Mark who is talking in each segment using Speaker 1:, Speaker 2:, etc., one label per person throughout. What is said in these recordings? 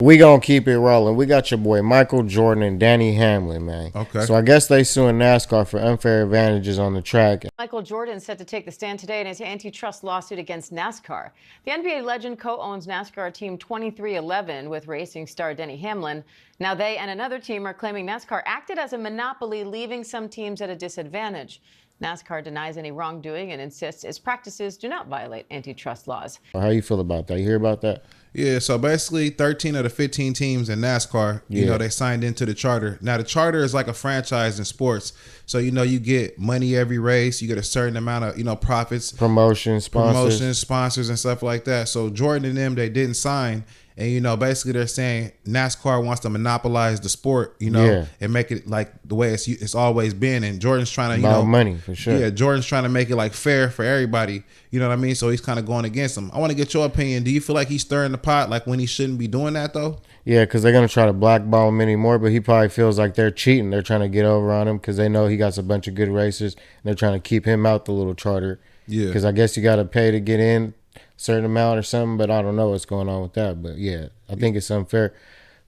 Speaker 1: We gonna keep it rolling. We got your boy Michael Jordan and Danny Hamlin, man.
Speaker 2: Okay.
Speaker 1: So I guess they suing NASCAR for unfair advantages on the track.
Speaker 3: Michael Jordan is set to take the stand today in his antitrust lawsuit against NASCAR. The NBA legend co-owns NASCAR Team 2311 with racing star Denny Hamlin. Now they and another team are claiming NASCAR acted as a monopoly, leaving some teams at a disadvantage. NASCAR denies any wrongdoing and insists its practices do not violate antitrust laws.
Speaker 1: How you feel about that? You hear about that?
Speaker 2: Yeah, so basically 13 of the 15 teams in NASCAR, they signed into the charter. Now, the charter is like a franchise in sports. So, you get money every race. You get a certain amount of, profits.
Speaker 1: Promotions,
Speaker 2: sponsors, and stuff like that. So, Jordan and them, they didn't sign. And, basically they're saying NASCAR wants to monopolize the sport, and make it like the way it's always been. And Jordan's trying to,
Speaker 1: about money, for sure.
Speaker 2: Yeah, Jordan's trying to make it like fair for everybody. You know what I mean? So he's kind of going against them. I want to get your opinion. Do you feel like he's stirring the pot like when he shouldn't be doing that, though?
Speaker 1: Yeah, because they're going to try to blackball him anymore, but he probably feels like they're cheating. They're trying to get over on him because they know he got a bunch of good racers, and they're trying to keep him out the little charter.
Speaker 2: Yeah.
Speaker 1: Because I guess you got to pay to get in a certain amount or something, but I don't know what's going on with that. But, yeah, I think it's unfair.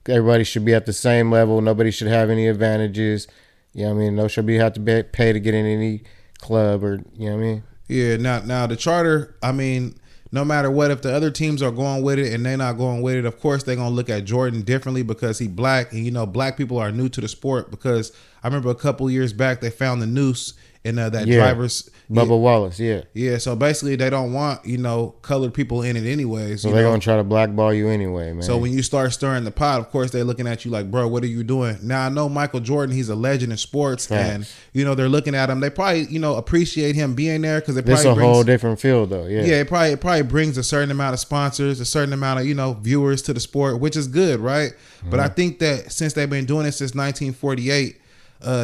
Speaker 1: Everybody should be at the same level. Nobody should have any advantages. You know what I mean? No should have to pay to get in any club or, you know what I mean?
Speaker 2: Yeah, now the charter, I mean, no matter what, if the other teams are going with it and they're not going with it, of course they're going to look at Jordan differently because he's black. And, black people are new to the sport because I remember a couple years back they found the noose in that driver's...
Speaker 1: Bubba Wallace, yeah.
Speaker 2: Yeah, so basically they don't want, colored people in it anyways.
Speaker 1: So they're going to try to blackball you anyway, man.
Speaker 2: So when you start stirring the pot, of course they're looking at you like, bro, what are you doing? Now I know Michael Jordan, he's a legend in sports.
Speaker 1: Facts.
Speaker 2: And, they're looking at him. They probably, appreciate him being there because it
Speaker 1: this
Speaker 2: probably
Speaker 1: a whole different field though, yeah.
Speaker 2: Yeah, it probably brings a certain amount of sponsors, a certain amount of, viewers to the sport, which is good, right? Mm-hmm. But I think that since they've been doing it since 1948,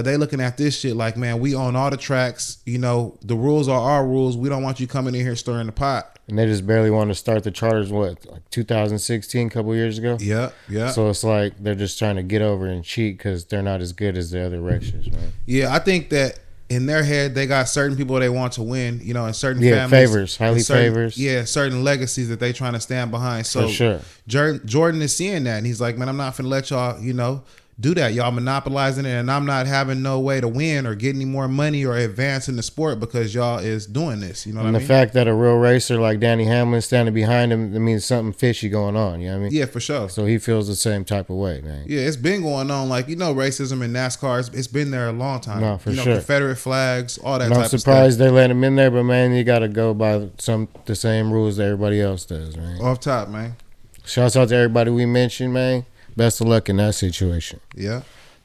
Speaker 2: they looking at this shit like, man, we own all the tracks. The rules are our rules. We don't want you coming in here stirring the pot.
Speaker 1: And they just barely want to start the charters, like 2016, a couple years ago?
Speaker 2: Yeah.
Speaker 1: So it's like they're just trying to get over and cheat because they're not as good as the other racers, man.
Speaker 2: Yeah, I think that in their head, they got certain people they want to win, and certain families.
Speaker 1: Favors.
Speaker 2: Yeah, certain legacies that they trying to stand behind. So
Speaker 1: for sure.
Speaker 2: Jordan is seeing that, and he's like, man, I'm not finna let y'all, do that. Y'all monopolizing it, and I'm not having no way to win or get any more money or advance in the sport because y'all is doing this. You know what I mean?
Speaker 1: And the fact that a real racer like Danny Hamlin standing behind him, that means something fishy going on. You know what I mean?
Speaker 2: Yeah, for sure.
Speaker 1: So he feels the same type of way, man.
Speaker 2: Yeah, it's been going on. Like, racism in NASCAR, it's been there a long time.
Speaker 1: No, for sure.
Speaker 2: Confederate flags, all that
Speaker 1: and
Speaker 2: type
Speaker 1: I'm
Speaker 2: of stuff.
Speaker 1: surprised they let him in there, but, man, you got to go by the same rules that everybody else does, man.
Speaker 2: Off top, man.
Speaker 1: Shouts out to everybody we mentioned, man. Best of luck in that situation.
Speaker 2: Yeah.